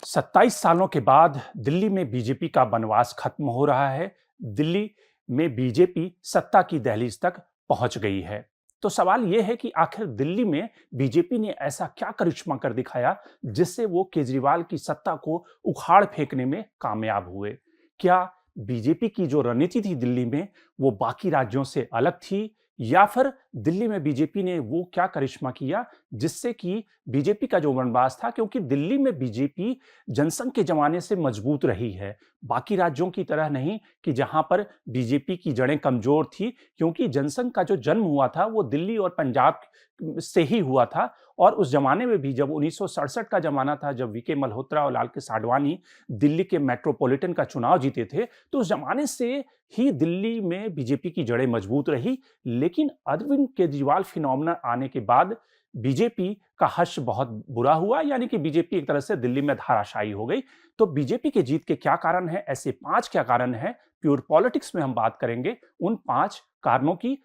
27 सालों के बाद दिल्ली में बीजेपी का बनवास खत्म हो रहा है। दिल्ली में बीजेपी सत्ता की दहलीज तक पहुंच गई है। तो सवाल यह है कि आखिर दिल्ली में बीजेपी ने ऐसा क्या करिश्मा कर दिखाया जिससे वो केजरीवाल की सत्ता को उखाड़ फेंकने में कामयाब हुए। क्या बीजेपी की जो रणनीति थी दिल्ली में वो बाकी राज्यों से अलग थी, या फिर दिल्ली में बीजेपी ने वो क्या करिश्मा किया जिससे कि बीजेपी का जो बनवास था, क्योंकि दिल्ली में बीजेपी जनसंघ के जमाने से मजबूत रही है, बाकी राज्यों की तरह नहीं कि जहां पर बीजेपी की जड़ें कमजोर थी, क्योंकि जनसंघ का जो जन्म हुआ था वो दिल्ली और पंजाब से ही हुआ था। और उस जमाने में भी जब 1967 का जमाना था, जब वीके मल्होत्रा और लाल कृष्ण आडवाणी दिल्ली के मेट्रोपॉलिटन का चुनाव जीते थे, तो उस जमाने से ही दिल्ली में बीजेपी की जड़ें मजबूत रही। लेकिन अरविंद केजरीवाल फिनोमिना आने के बाद बीजेपी का हश्र बहुत बुरा हुआ, यानी कि बीजेपी एक तरह से दिल्ली में धाराशायी हो गई। तो बीजेपी के जीत के क्या कारण है, ऐसे 5 क्या कारण हैं, प्योर पॉलिटिक्स में हम बात करेंगे उन 5 कारणों की